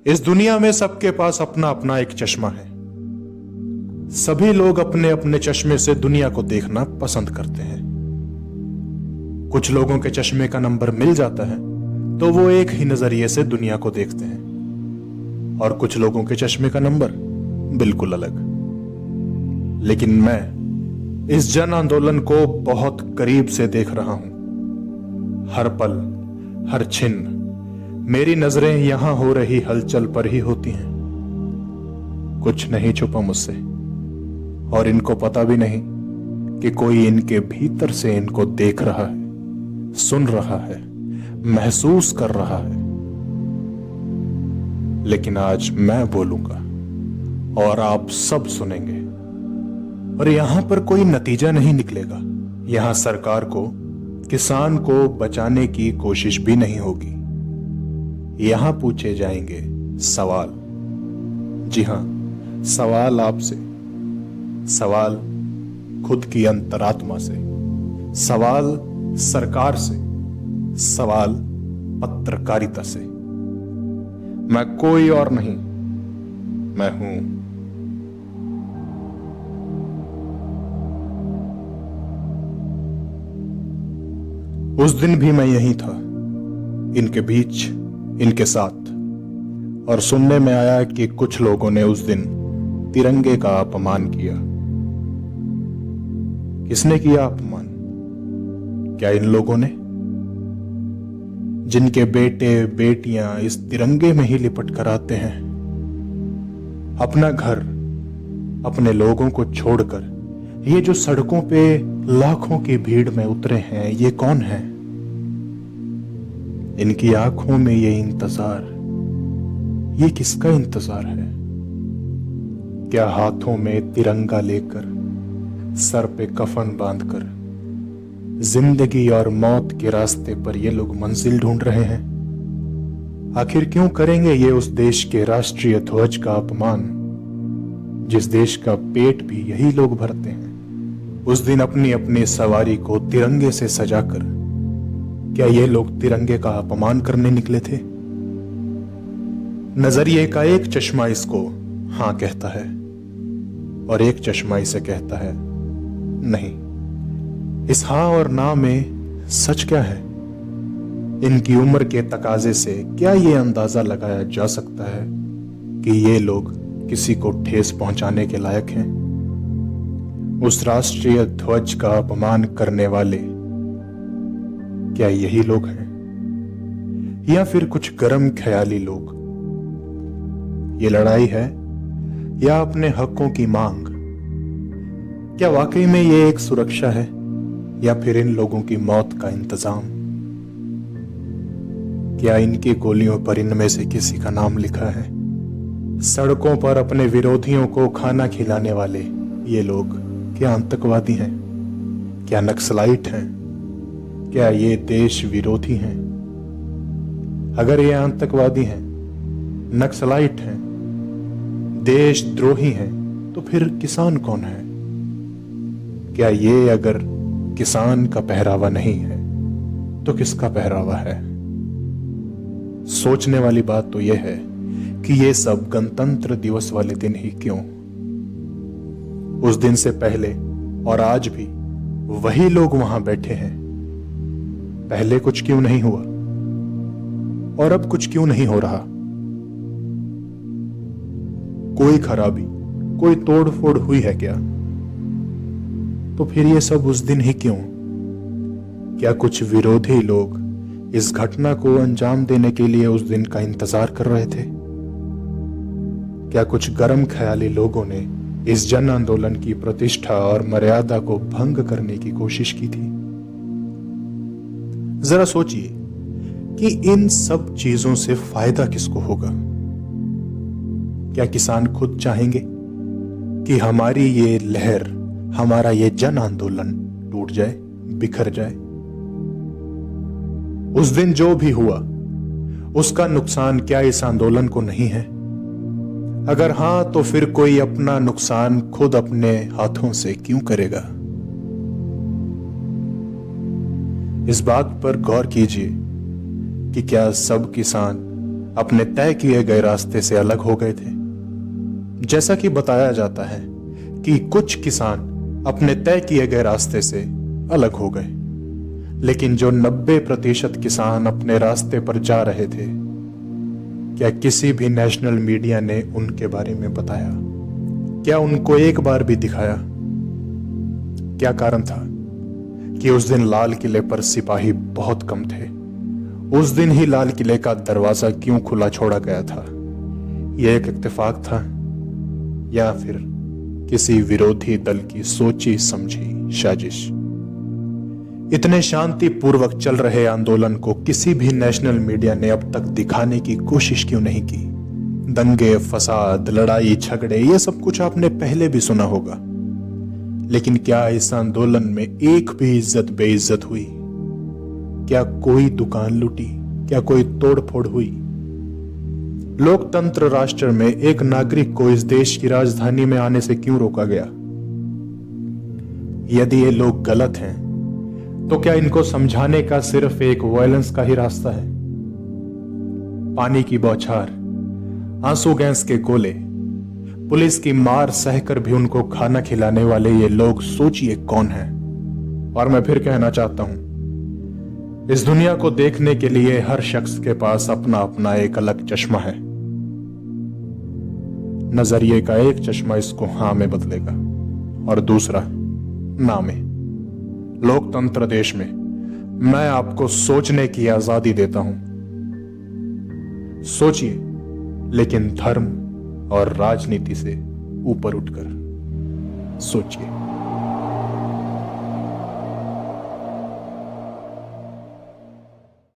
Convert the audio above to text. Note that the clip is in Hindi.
इस दुनिया में सबके पास अपना अपना एक चश्मा है। सभी लोग अपने अपने चश्मे से दुनिया को देखना पसंद करते हैं। कुछ लोगों के चश्मे का नंबर मिल जाता है तो वो एक ही नजरिए से दुनिया को देखते हैं, और कुछ लोगों के चश्मे का नंबर बिल्कुल अलग। लेकिन मैं इस जन आंदोलन को बहुत करीब से देख रहा हूं। हर पल, हर छिन मेरी नजरें यहां हो रही हलचल पर ही होती हैं। कुछ नहीं छुपा मुझसे, और इनको पता भी नहीं कि कोई इनके भीतर से इनको देख रहा है, सुन रहा है, महसूस कर रहा है। लेकिन आज मैं बोलूंगा और आप सब सुनेंगे, और यहां पर कोई नतीजा नहीं निकलेगा। यहां सरकार को, किसान को बचाने की कोशिश भी नहीं होगी। यहां पूछे जाएंगे सवाल। जी हां, सवाल आपसे, सवाल खुद की अंतरात्मा से, सवाल सरकार से, सवाल पत्रकारिता से। मैं कोई और नहीं, मैं हूं उस दिन भी मैं यहीं था, इनके बीच, इनके साथ। और सुनने में आया कि कुछ लोगों ने उस दिन तिरंगे का अपमान किया। किसने किया अपमान? क्या इन लोगों ने, जिनके बेटे बेटियां इस तिरंगे में ही लिपट कर आते हैं? अपना घर, अपने लोगों को छोड़कर ये जो सड़कों पे लाखों की भीड़ में उतरे हैं, ये कौन है? इनकी आंखों में ये इंतजार, ये किसका इंतजार है? क्या हाथों में तिरंगा लेकर, सर पे कफन बांधकर जिंदगी और मौत के रास्ते पर ये लोग मंजिल ढूंढ रहे हैं? आखिर क्यों करेंगे ये उस देश के राष्ट्रीय ध्वज का अपमान, जिस देश का पेट भी यही लोग भरते हैं? उस दिन अपनी अपनी सवारी को तिरंगे से सजाकर क्या ये लोग तिरंगे का अपमान करने निकले थे? नजरिए का एक चश्मा इसको हां कहता है, और एक चश्मा इसे कहता है नहीं। इस हां और ना में सच क्या है? इनकी उम्र के तकाजे से क्या ये अंदाजा लगाया जा सकता है कि ये लोग किसी को ठेस पहुंचाने के लायक हैं? उस राष्ट्रीय ध्वज का अपमान करने वाले क्या यही लोग हैं, या फिर कुछ गर्म ख्याली लोग? ये लड़ाई है या अपने हकों की मांग? क्या वाकई में ये एक सुरक्षा है, या फिर इन लोगों की मौत का इंतजाम? क्या इनकी गोलियों पर इनमें से किसी का नाम लिखा है? सड़कों पर अपने विरोधियों को खाना खिलाने वाले ये लोग क्या आतंकवादी हैं? क्या नक्सलाइट हैं? क्या ये देश विरोधी हैं? अगर ये आतंकवादी हैं, नक्सलाइट हैं, देशद्रोही हैं, तो फिर किसान कौन है? क्या ये अगर किसान का पहरावा नहीं है तो किसका पहरावा है? सोचने वाली बात तो यह है कि ये सब गणतंत्र दिवस वाले दिन ही क्यों? उस दिन से पहले और आज भी वही लोग वहां बैठे हैं। पहले कुछ क्यों नहीं हुआ, और अब कुछ क्यों नहीं हो रहा? कोई खराबी, कोई तोड़फोड़ हुई है क्या? तो फिर ये सब उस दिन ही क्यों? क्या कुछ विरोधी लोग इस घटना को अंजाम देने के लिए उस दिन का इंतजार कर रहे थे? क्या कुछ गर्म ख्याली लोगों ने इस जन आंदोलन की प्रतिष्ठा और मर्यादा को भंग करने की कोशिश की थी? जरा सोचिए कि इन सब चीजों से फायदा किसको होगा? क्या किसान खुद चाहेंगे कि हमारी ये लहर, हमारा ये जन आंदोलन टूट जाए, बिखर जाए? उस दिन जो भी हुआ उसका नुकसान क्या इस आंदोलन को नहीं है? अगर हां, तो फिर कोई अपना नुकसान खुद अपने हाथों से क्यों करेगा? इस बात पर गौर कीजिए कि क्या सब किसान अपने तय किए गए रास्ते से अलग हो गए थे। जैसा कि बताया जाता है कि कुछ किसान अपने तय किए गए रास्ते से अलग हो गए, लेकिन जो 90% किसान अपने रास्ते पर जा रहे थे, क्या किसी भी नेशनल मीडिया ने उनके बारे में बताया? क्या उनको एक बार भी दिखाया? क्या कारण था कि उस दिन लाल किले पर सिपाही बहुत कम थे? उस दिन ही लाल किले का दरवाजा क्यों खुला छोड़ा गया था? यह एक इत्तेफाक था या फिर किसी विरोधी दल की सोची समझी साजिश? इतने शांतिपूर्वक चल रहे आंदोलन को किसी भी नेशनल मीडिया ने अब तक दिखाने की कोशिश क्यों नहीं की? दंगे, फसाद, लड़ाई, झगड़े, ये सब कुछ आपने पहले भी सुना होगा, लेकिन क्या इस आंदोलन में एक भी इज्जत बेइज्जत हुई? क्या कोई दुकान लूटी? क्या कोई तोड़फोड़ हुई? लोकतंत्र राष्ट्र में एक नागरिक को इस देश की राजधानी में आने से क्यों रोका गया? यदि ये लोग गलत हैं, तो क्या इनको समझाने का सिर्फ एक वायलेंस का ही रास्ता है? पानी की बौछार, आंसू गैस के गोले, पुलिस की मार सहकर भी उनको खाना खिलाने वाले ये लोग सोचिए कौन है। और मैं फिर कहना चाहता हूं, इस दुनिया को देखने के लिए हर शख्स के पास अपना अपना एक अलग चश्मा है। नजरिए का एक चश्मा इसको हां में बदलेगा और दूसरा ना में। लोकतंत्र देश में मैं आपको सोचने की आजादी देता हूं। सोचिए, लेकिन धर्म और राजनीति से ऊपर उठकर सोचिए।